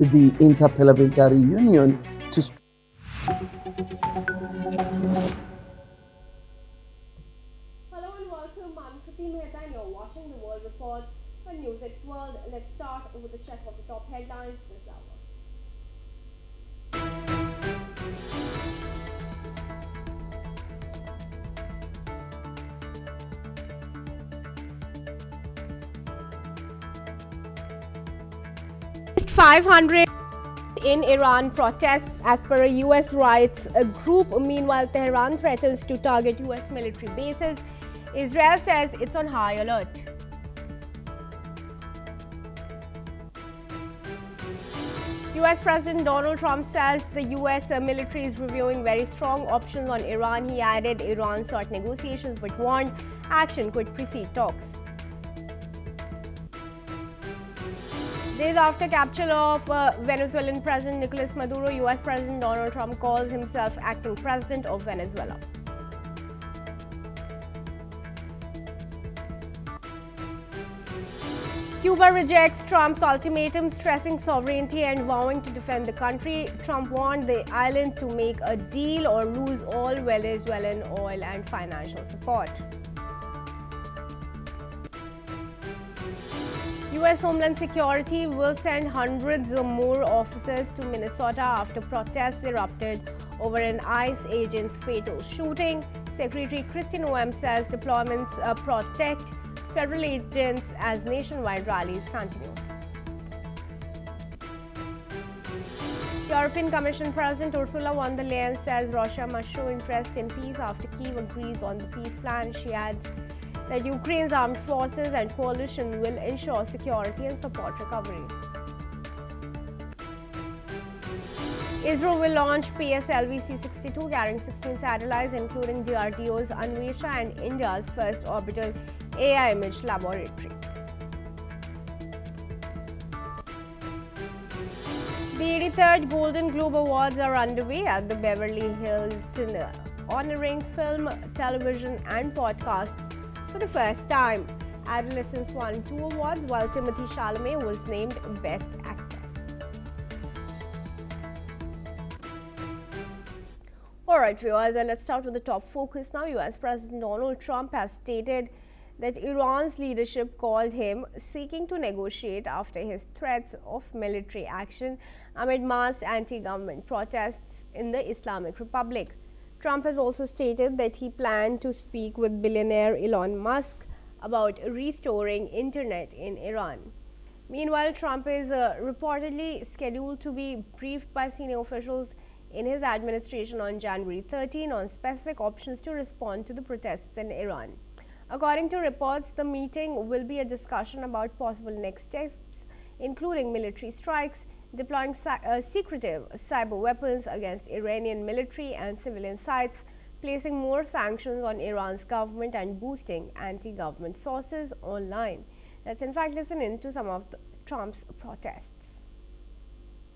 the Interparliamentary Union to Hello and welcome. I'm Kriti Mehta and you're watching the World Report on Newsix World. Let's start with a check of the top headlines this hour. At 500 in Iran protests as per a US rights group. Meanwhile, Tehran threatens to target US military bases. Israel says it's on high alert. US President Donald Trump says the US military is reviewing very strong options on Iran. He added Iran sought negotiations but warned action could precede talks. Days after capture of Venezuelan President Nicolas Maduro, US President Donald Trump calls himself acting president of Venezuela. Cuba rejects Trump's ultimatum, stressing sovereignty and vowing to defend the country. Trump warned the island to make a deal or lose all Venezuelan oil and financial support. US Homeland Security will send hundreds of more officers to Minnesota after protests erupted over an ICE agent's fatal shooting. Secretary Kristi Noem says deployments protect federal agents as nationwide rallies continue. European Commission President Ursula von der Leyen says Russia must show interest in peace after Kyiv agrees on the peace plan. She adds that Ukraine's armed forces and coalition will ensure security and support recovery. Israel will launch PSLV C-62 carrying 16 satellites, including DRDO's Unrest and India's first orbital AI image laboratory. The 83rd Golden Globe Awards are underway at the Beverly Hilton, honoring film, television, and podcasts for the first time. Adolescents won 2 awards, while Timothée Chalamet was named Best Actor. Alright viewers, let's start with the top focus now. US President Donald Trump has stated that Iran's leadership called him seeking to negotiate after his threats of military action amid mass anti-government protests in the Islamic Republic. Trump has also stated that he planned to speak with billionaire Elon Musk about restoring internet in Iran. Meanwhile, Trump is reportedly scheduled to be briefed by senior officials in his administration on January 13 on specific options to respond to the protests in Iran. According to reports, the meeting will be a discussion about possible next steps, including military strikes, deploying secretive cyber weapons against Iranian military and civilian sites, placing more sanctions on Iran's government, and boosting anti-government sources online. Let's in fact listen in to some of Trump's protests.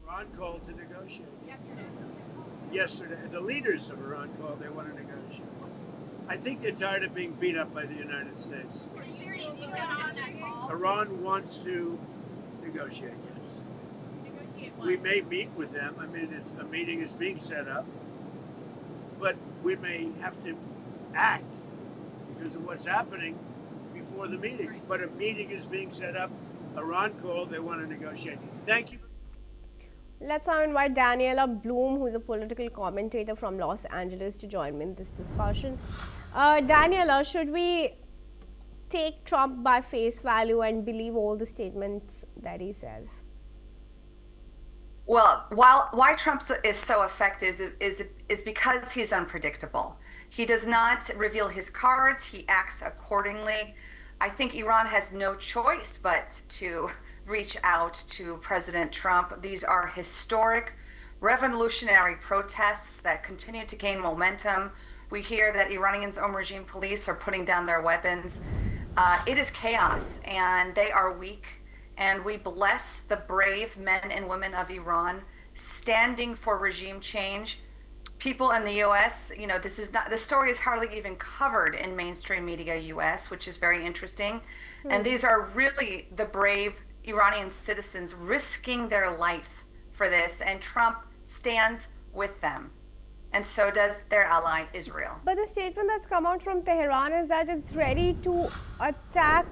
Iran called to negotiate. Yesterday, the leaders of Iran called, they want to negotiate. I think they're tired of being beat up by the United States. Iran wants to negotiate, yes. We may meet with them. I mean, a meeting is being set up, but we may have to act because of what's happening before the meeting. But a meeting is being set up. Iran called, they want to negotiate. Thank you. Let's now invite Daniela Bloom, who is a political commentator from Los Angeles, to join me in this discussion. Daniela, should we take Trump by face value and believe all the statements that he says? Well, why Trump is so effective is because he's unpredictable. He does not reveal his cards. He acts accordingly. I think Iran has no choice but to reach out to President Trump. These are historic, revolutionary protests that continue to gain momentum. We hear that Iranians' own regime police are putting down their weapons. It is chaos, and they are weak. And we bless the brave men and women of Iran standing for regime change. People in the U.S., you know, the story is hardly even covered in mainstream media U.S., which is very interesting. And these are really the brave Iranian citizens risking their life for this, and Trump stands with them. And so does their ally, Israel. But the statement that's come out from Tehran is that it's ready to attack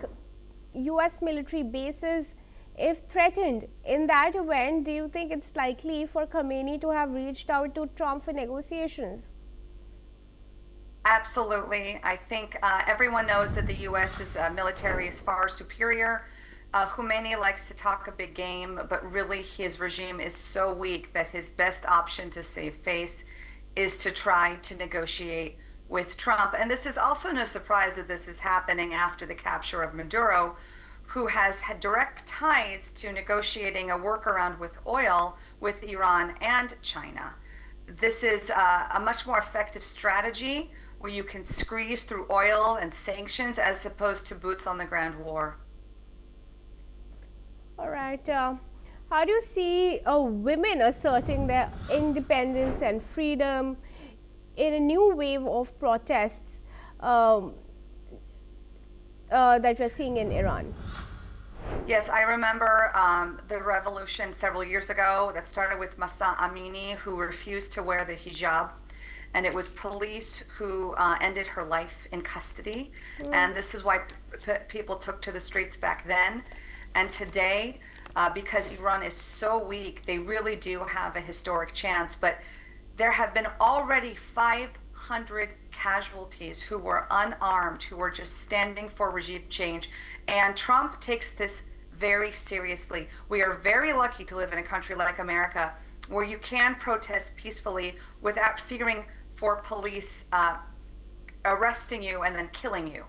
US military bases if threatened. In that event, do you think it's likely for Khamenei to have reached out to Trump for negotiations? Absolutely. I think everyone knows that the U.S.'s military is far superior. Khamenei likes to talk a big game, but really his regime is so weak that his best option to save face is to try to negotiate with Trump. And this is also no surprise that this is happening after the capture of Maduro, who has had direct ties to negotiating a workaround with oil with Iran and China. This is a much more effective strategy where you can squeeze through oil and sanctions as opposed to boots on the ground war. All right. How do you see women asserting their independence and freedom in a new wave of protests that we're seeing in Iran? Yes, I remember the revolution several years ago that started with Mahsa Amini, who refused to wear the hijab. And it was police who ended her life in custody. And this is why people took to the streets back then. And today, because Iran is so weak, they really do have a historic chance. But there have been already 500 casualties who were unarmed, who were just standing for regime change. And Trump takes this very seriously. We are very lucky to live in a country like America where you can protest peacefully without fearing for police arresting you and then killing you.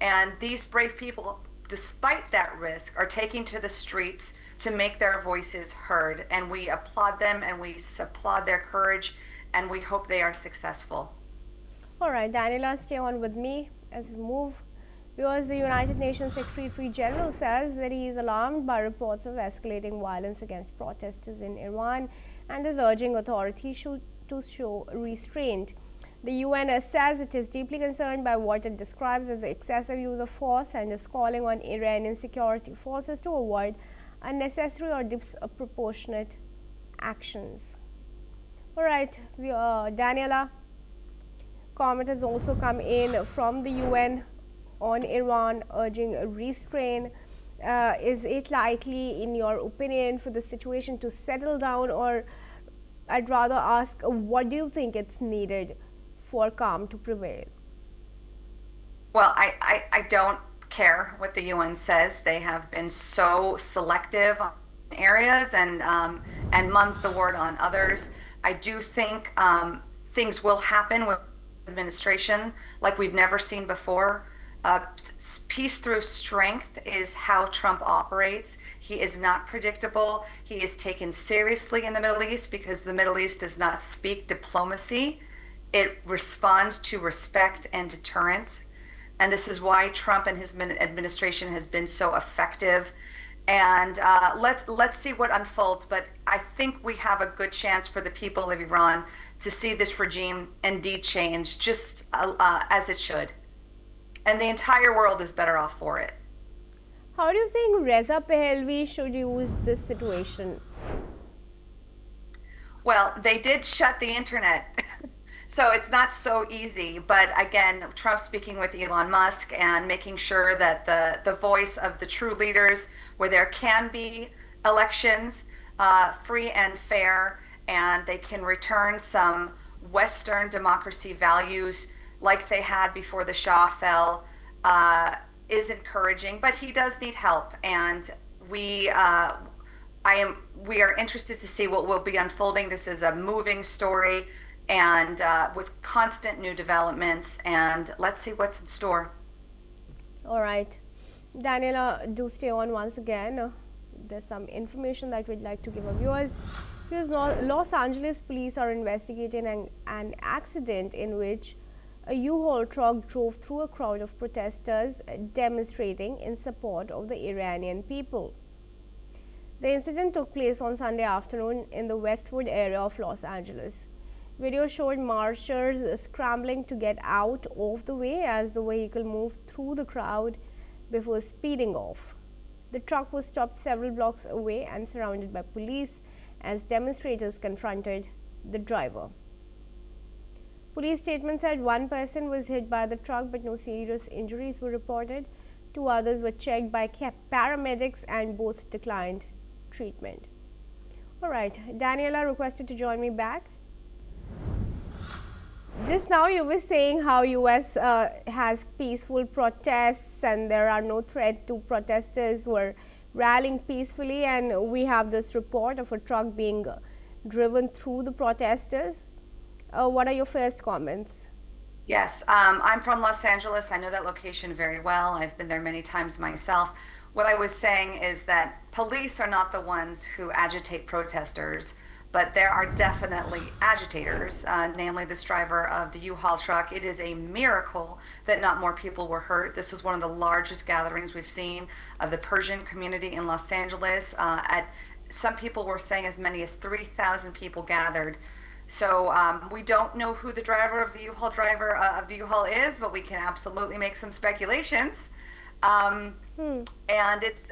And these brave people, despite that risk, are taking to the streets to make their voices heard. And we applaud them and we applaud their courage, and we hope they are successful. All right, Daniela, stay on with me as we move. Because the United Nations Secretary General says that he is alarmed by reports of escalating violence against protesters in Iran and is urging authorities to show restraint. The UN says it is deeply concerned by what it describes as the excessive use of force and is calling on Iranian security forces to avoid unnecessary or disproportionate actions. All right, Daniela, comment has also come in from the UN on Iran urging a restraint. Is it likely, in your opinion, for the situation to settle down, or I'd rather ask, what do you think it's needed for calm to prevail? Well, I don't care what the UN says. They have been so selective on areas and mum's the word on others. I do think things will happen with administration like we've never seen before. Peace through strength is how Trump operates. He is not predictable. He is taken seriously in the Middle East because the Middle East does not speak diplomacy. It responds to respect and deterrence. And this is why Trump and his administration has been so effective. And let's see what unfolds. But I think we have a good chance for the people of Iran to see this regime indeed change, just as it should. And the entire world is better off for it. How do you think Reza Pahlavi should use this situation? Well, they did shut the internet, so it's not so easy. But again, Trump speaking with Elon Musk and making sure that the voice of the true leaders, where there can be elections, free and fair, and they can return some Western democracy values like they had before the Shah fell, is encouraging. But he does need help, and we are interested to see what will be unfolding. This is a moving story, and with constant new developments, and let's see what's in store. All right, Daniela, do stay on once again. There's some information that we'd like to give our viewers. Because Los Angeles police are investigating an accident in which a U-Haul truck drove through a crowd of protesters demonstrating in support of the Iranian people. The incident took place on Sunday afternoon in the Westwood area of Los Angeles. Video showed marchers scrambling to get out of the way as the vehicle moved through the crowd before speeding off. The truck was stopped several blocks away and surrounded by police as demonstrators confronted the driver. Police statement said one person was hit by the truck, but no serious injuries were reported. Two others were checked by paramedics and both declined treatment. All right, Daniela requested to join me back. Just now you were saying how US has peaceful protests and there are no threat to protesters who are rallying peacefully, and we have this report of a truck being driven through the protesters. What are your first comments? Yes, I'm from Los Angeles. I know that location very well. I've been there many times myself. What I was saying is that police are not the ones who agitate protesters, but there are definitely agitators, namely this driver of the U-Haul truck. It is a miracle that not more people were hurt. This was one of the largest gatherings we've seen of the Persian community in Los Angeles. Some people were saying as many as 3,000 people gathered. So we don't know who the driver of the U-Haul is, but we can absolutely make some speculations. And it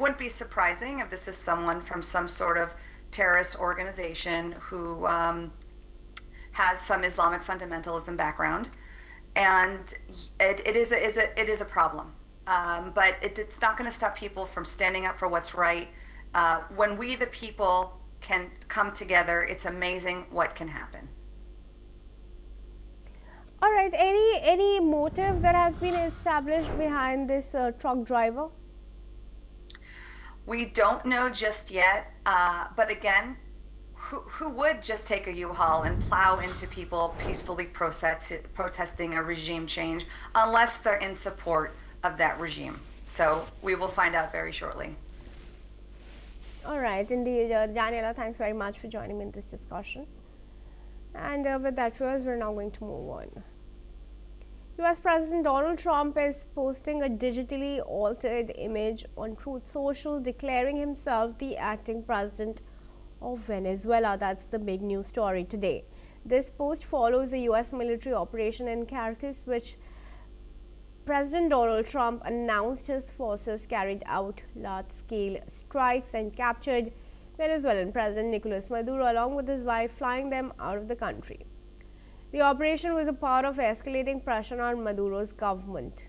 wouldn't be surprising if this is someone from some sort of terrorist organization who has some Islamic fundamentalism background, and it is a problem. But it's not going to stop people from standing up for what's right. When we, the people, can come together, it's amazing what can happen. All right, any motive that has been established behind this truck driver? We don't know just yet, but again, who would just take a U-Haul and plow into people peacefully protesting a regime change unless they're in support of that regime? So we will find out very shortly. All right, indeed. Daniela, thanks very much for joining me in this discussion. And with that, viewers, we're now going to move on. US President Donald Trump is posting a digitally altered image on Truth Social, declaring himself the acting president of Venezuela. That's the big news story today. This post follows a US military operation in Caracas, which President Donald Trump announced his forces carried out large-scale strikes and captured Venezuelan President Nicolas Maduro along with his wife, flying them out of the country. The operation was a part of escalating pressure on Maduro's government.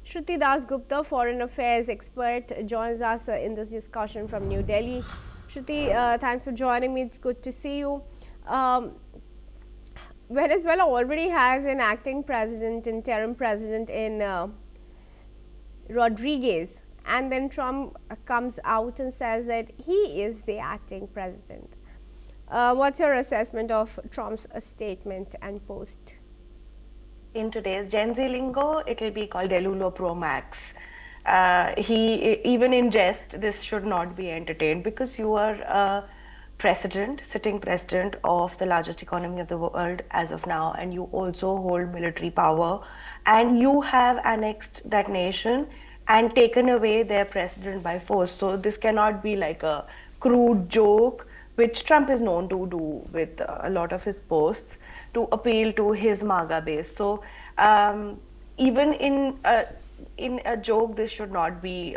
Shruti Das Gupta, foreign affairs expert, joins us in this discussion from New Delhi. Shruti, thanks for joining me. It's good to see you. Venezuela already has an acting president, interim president in Rodriguez, and then Trump comes out and says that he is the acting president. What's your assessment of Trump's statement and post? In today's Gen Z lingo, it will be called Delulo Pro Max. Even in jest, this should not be entertained because you are sitting president of the largest economy of the world as of now, and you also hold military power, and you have annexed that nation and taken away their president by force. So this cannot be like a crude joke, which Trump is known to do with a lot of his posts to appeal to his MAGA base. So even in a joke, this should not be,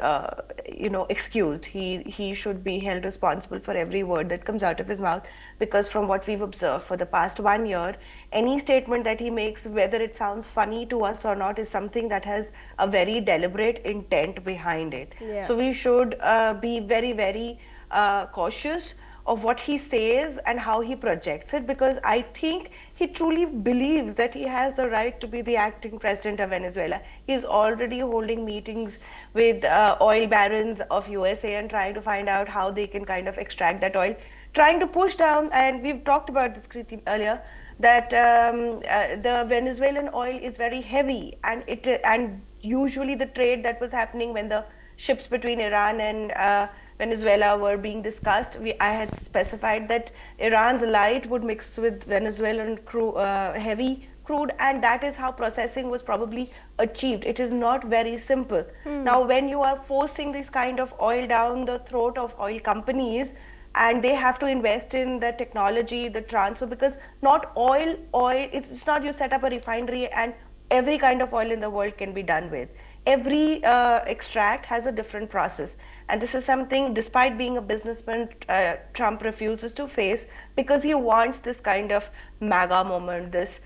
excused. He should be held responsible for every word that comes out of his mouth, because from what we've observed for the past 1 year, any statement that he makes, whether it sounds funny to us or not, is something that has a very deliberate intent behind it. Yeah. So we should be very, very cautious of what he says and how he projects it, because I think he truly believes that he has the right to be the acting president of Venezuela. He's already holding meetings with oil barons of USA and trying to find out how they can kind of extract that oil, trying to push down, and we've talked about this, Kriti, earlier, that the Venezuelan oil is very heavy, and usually the trade that was happening when the ships between Iran and Venezuela were being discussed, I had specified that Iran's light would mix with Venezuelan heavy crude, and that is how processing was probably achieved. It is not very simple. Now, when you are forcing this kind of oil down the throat of oil companies, and they have to invest in the technology, the transfer, because not oil, it's not you set up a refinery and every kind of oil in the world can be done with. every extract has a different process. And this is something, despite being a businessman, Trump refuses to face because he wants this kind of MAGA moment, this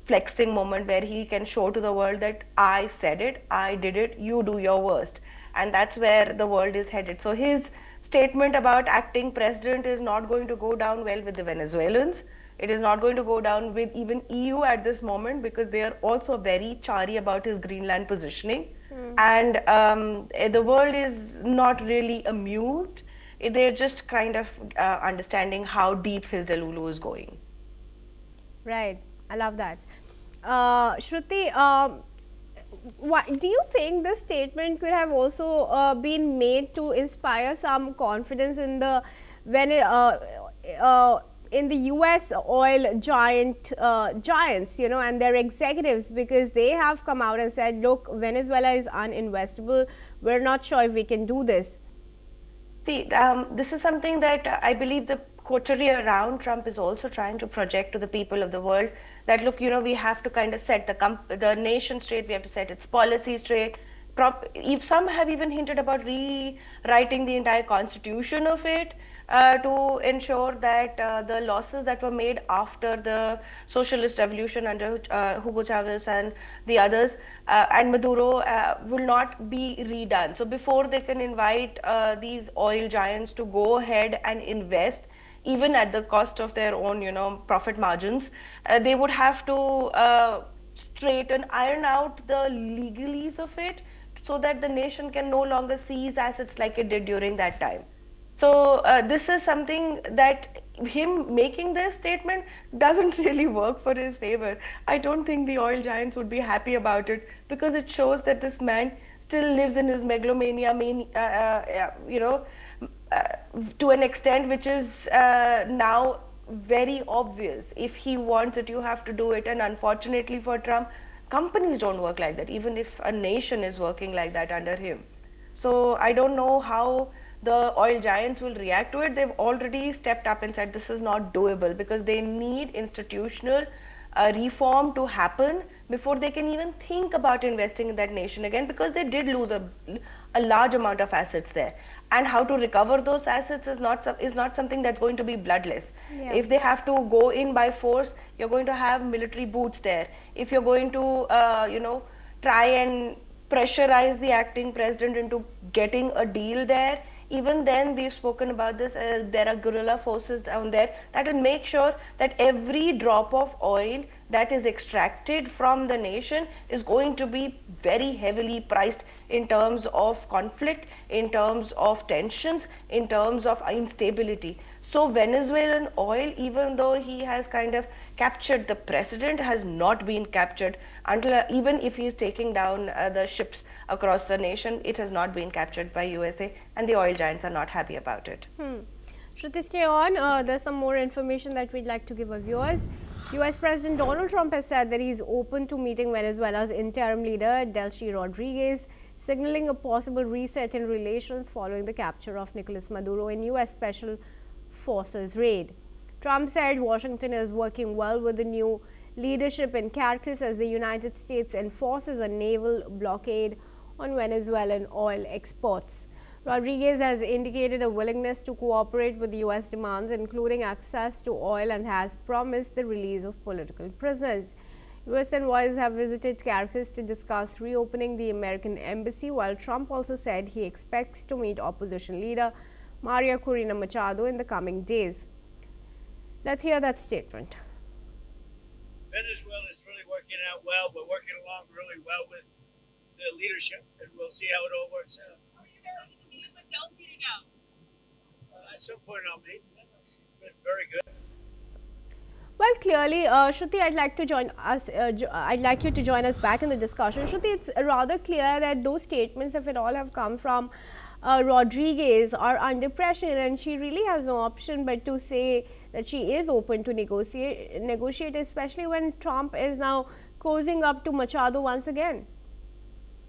flexing moment where he can show to the world that I said it, I did it, you do your worst. And that's where the world is headed. So his statement about acting president is not going to go down well with the Venezuelans. It is not going to go down with even EU at this moment because they are also very chary about his Greenland positioning. And the world is not really amused. They're just kind of understanding how deep his delulu is going. Right. I love that. Shruti, do you think this statement could have also been made to inspire some confidence in the in the US oil giants, you know, and their executives, because they have come out and said, look, Venezuela is uninvestable. We're not sure if we can do this. See, this is something that I believe the coterie around Trump is also trying to project to the people of the world that, look, you know, we have to kind of set the nation straight, we have to set its policy straight. If some have even hinted about rewriting the entire constitution of it to ensure that the losses that were made after the socialist revolution under Hugo Chavez and the others and Maduro will not be redone. So before they can invite these oil giants to go ahead and invest, even at the cost of their own, you know, profit margins, they would have to iron out the legalese of it so that the nation can no longer seize assets like it did during that time. So this is something that him making this statement doesn't really work for his favor. I don't think the oil giants would be happy about it because it shows that this man still lives in his megalomania, you know, to an extent which is now very obvious. If he wants it, you have to do it. And unfortunately for Trump, companies don't work like that, even if a nation is working like that under him. So I don't know how the oil giants will react to it. They've already stepped up and said this is not doable because they need institutional reform to happen before they can even think about investing in that nation again, because they did lose a large amount of assets there. And how to recover those assets is not something that's going to be bloodless. Yeah. If they have to go in by force, you're going to have military boots there. If you're going to, you know, try and pressurize the acting president into getting a deal there, even then we've spoken about this, there are guerrilla forces down there that will make sure that every drop of oil that is extracted from the nation is going to be very heavily priced in terms of conflict, in terms of tensions, in terms of instability. So Venezuelan oil, even though he has kind of captured the president, has not been captured until even if he's taking down the ships across the nation, it has not been captured by USA, and the oil giants are not happy about it. Shruti, stay on. There's some more information that we'd like to give our viewers. US President Donald Trump has said that he's open to meeting Venezuela's interim leader, Delcy Rodriguez, signaling a possible reset in relations following the capture of Nicolas Maduro in US Special Forces raid. Trump said Washington is working well with the new leadership in Caracas as the United States enforces a naval blockade on Venezuelan oil exports. Rodriguez has indicated a willingness to cooperate with US demands, including access to oil, and has promised the release of political prisoners. US envoys have visited Caracas to discuss reopening the American embassy, while Trump also said he expects to meet opposition leader Maria Corina Machado in the coming days. Let's hear that statement. Venezuela is really working out well. We're working along really well with the leadership, and we'll see how it all works out. Are you going to meet with Delcy to go? At some point I'll meet. She's been very good. Well, clearly, Shruti, I'd like to join us. I'd like you to join us back in the discussion. Shruti, it's rather clear that those statements, if it all have come from Rodriguez, are under pressure, and she really has no option but to say that she is open to negotiate, especially when Trump is now cozying up to Machado once again.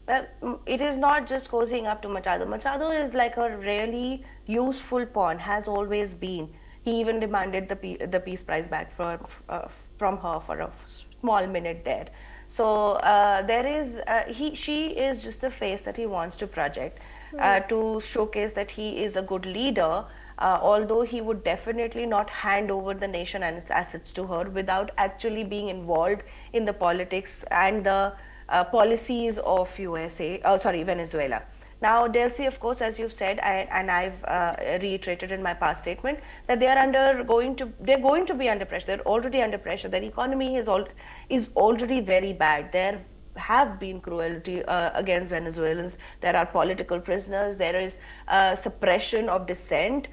Well, it is not just cozying up to Machado. Machado is like a really useful pawn, has always been. He even demanded the Peace Prize back from her for a small minute there. So she is just the face that he wants to project to showcase that he is a good leader. Although he would definitely not hand over the nation and its assets to her without actually being involved in the politics and the policies of Venezuela. Now, Delcy, of course, as you've said, and I've reiterated in my past statement, that they're going to be under pressure. They're already under pressure. Their economy is already very bad. There have been cruelty against Venezuelans. There are political prisoners. There is suppression of dissent.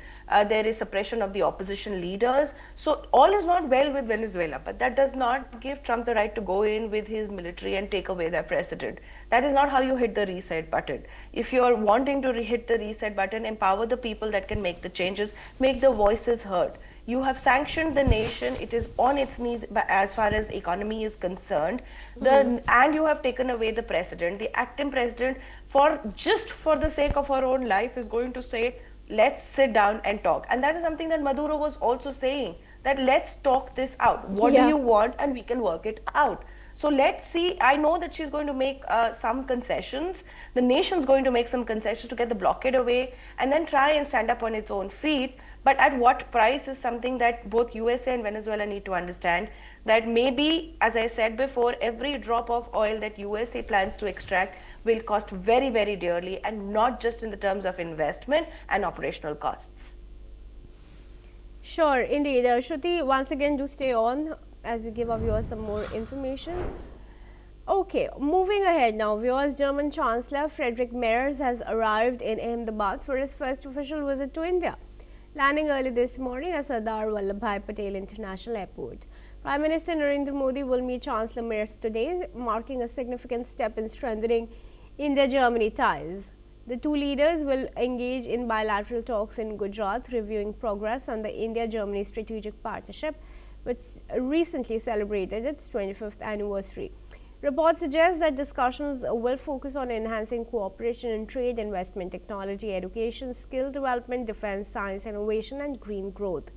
There is suppression of the opposition leaders. So all is not well with Venezuela, but that does not give Trump the right to go in with his military and take away their president. That is not how you hit the reset button. If you're wanting to hit the reset button, empower the people that can make the changes, make the voices heard. You have sanctioned the nation. It is on its knees as far as economy is concerned. And you have taken away the president. The acting president, for the sake of her own life, is going to say, let's sit down and talk. And that is something that Maduro was also saying, that let's talk this out. What do you want? And we can work it out. So let's see. I know that she's going to make some concessions. The nation's going to make some concessions to get the blockade away and then try and stand up on its own feet. But at what price is something that both USA and Venezuela need to understand, that maybe, as I said before, every drop of oil that USA plans to extract will cost very, very dearly, and not just in the terms of investment and operational costs. Sure, indeed. Shruti, once again, do stay on as we give our viewers some more information. Okay, moving ahead now, viewers, German Chancellor Friedrich Merz has arrived in Ahmedabad for his first official visit to India, landing early this morning at Sardar Vallabhbhai Patel International Airport. Prime Minister Narendra Modi will meet Chancellor Merz today, marking a significant step in strengthening India-Germany ties. The two leaders will engage in bilateral talks in Gujarat, reviewing progress on the India-Germany strategic partnership, which recently celebrated its 25th anniversary. Reports suggest that discussions will focus on enhancing cooperation in trade, investment, technology, education, skill development, defense, science, innovation, and green growth.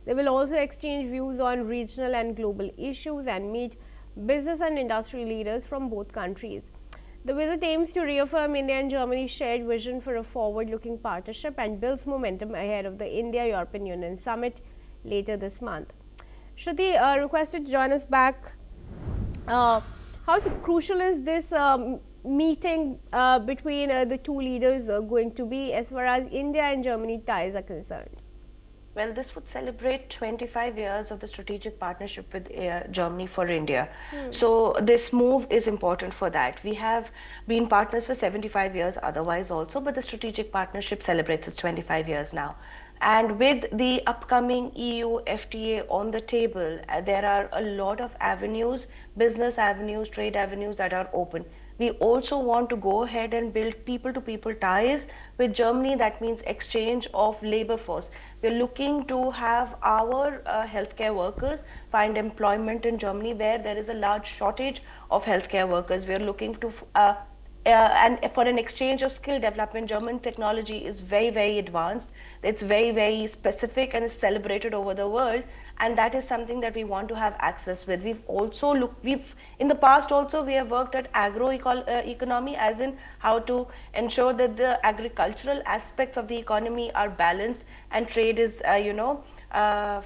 They will also exchange views on regional and global issues and meet business and industry leaders from both countries. The visit aims to reaffirm India and Germany's shared vision for a forward-looking partnership and builds momentum ahead of the India-European Union summit later this month. Shruti, requested to join us back. How crucial is this meeting between the two leaders going to be as far as India and Germany ties are concerned? Well, this would celebrate 25 years of the strategic partnership with Germany for India. So this move is important for that. We have been partners for 75 years otherwise also, but the strategic partnership celebrates its 25 years now. And with the upcoming EU FTA on the table, there are a lot of avenues, business avenues, trade avenues that are open. We also want to go ahead and build people-to-people ties with Germany. That means exchange of labor force. We're looking to have our healthcare workers find employment in Germany where there is a large shortage of healthcare workers. We're looking to and for an exchange of skill development. German technology is very, very advanced. It's very, very specific and is celebrated over the world. And that is something that we want to have access with. In the past also, we have worked at agro-economy, as in how to ensure that the agricultural aspects of the economy are balanced and trade is,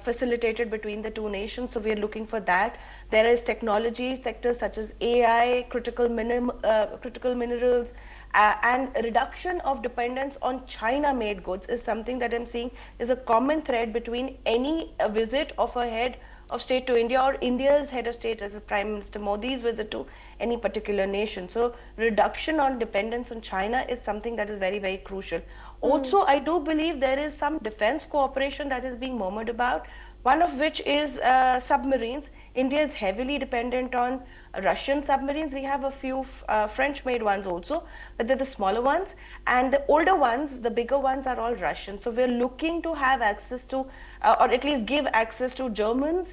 facilitated between the two nations. So we are looking for that. There is technology sectors such as AI, critical minerals, and reduction of dependence on China-made goods is something that I'm seeing is a common thread between any visit of a head of state to India or India's head of state as a Prime Minister Modi's visit to any particular nation. So reduction on dependence on China is something that is very, very crucial. Also, I do believe there is some defense cooperation that is being murmured about, one of which is submarines. India is heavily dependent on Russian submarines. We have a few French-made ones also, but they're the smaller ones. And the older ones, the bigger ones, are all Russian. So we're looking to have access to, or at least give access to German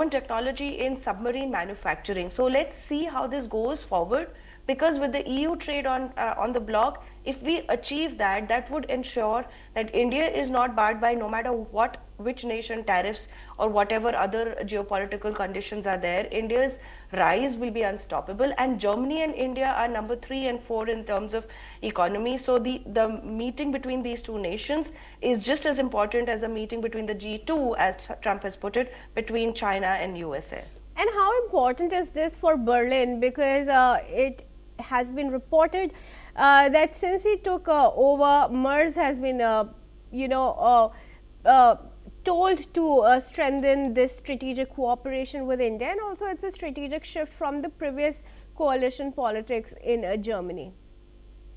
technology in submarine manufacturing. So let's see how this goes forward. Because with the EU trade on the block, if we achieve that, that would ensure that India is not barred by no matter what which nation tariffs or whatever other geopolitical conditions are there, India's rise will be unstoppable. And Germany and India are number 3 and 4 in terms of economy. So the meeting between these two nations is just as important as a meeting between the G2, as Trump has put it, between China and USA. And how important is this for Berlin? Because it has been reported that since he took over, Merz has been, told to strengthen this strategic cooperation with India, and also it's a strategic shift from the previous coalition politics in Germany.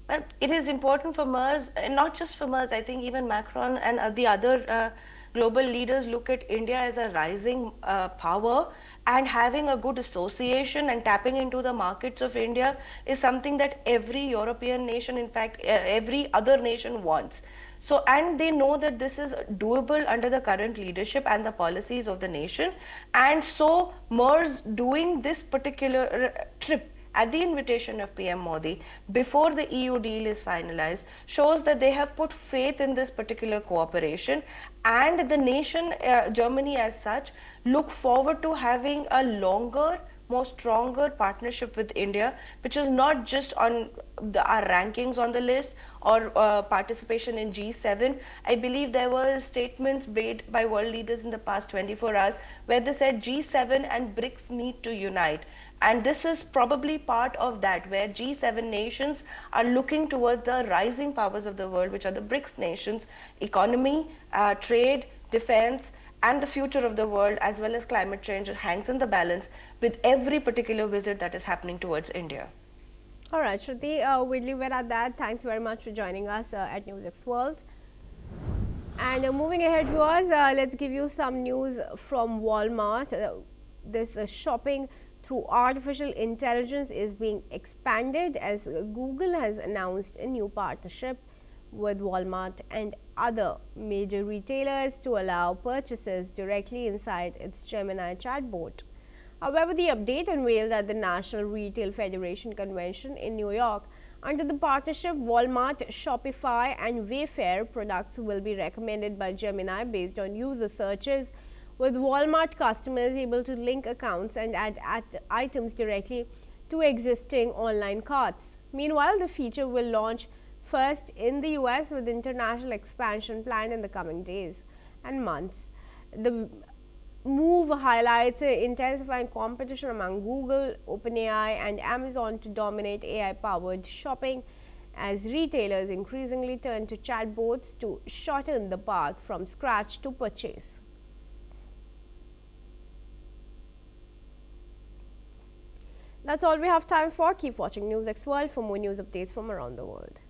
Well, it is important for Merz, and not just for Merz. I think even Macron and the other global leaders look at India as a rising power, and having a good association and tapping into the markets of India is something that every European nation, in fact, every other nation wants. So, and they know that this is doable under the current leadership and the policies of the nation. And so Merz doing this particular trip at the invitation of PM Modi before the EU deal is finalized shows that they have put faith in this particular cooperation, and the nation, Germany as such, look forward to having a longer, more stronger partnership with India, which is not just on our rankings on the list or participation in G7. I believe there were statements made by world leaders in the past 24 hours where they said G7 and BRICS need to unite. And this is probably part of that, where G7 nations are looking towards the rising powers of the world, which are the BRICS nations, economy, trade, defense, and the future of the world, as well as climate change. It hangs in the balance with every particular visit that is happening towards India. All right, Shruti, we'll leave it at that. Thanks very much for joining us at NewsX World. And moving ahead, viewers, let's give you some news from Walmart. This shopping through artificial intelligence is being expanded as Google has announced a new partnership with Walmart and other major retailers to allow purchases directly inside its Gemini chatbot. However, the update unveiled at the National Retail Federation Convention in New York. Under the partnership, Walmart, Shopify and Wayfair products will be recommended by Gemini based on user searches, with Walmart customers able to link accounts and add items directly to existing online carts. Meanwhile, the feature will launch first in the US, with international expansion planned in the coming days and months. The move highlights intensifying competition among Google, OpenAI and Amazon to dominate AI-powered shopping, as retailers increasingly turn to chatbots to shorten the path from scratch to purchase. That's all we have time for. Keep watching NewsX World for more news updates from around the world.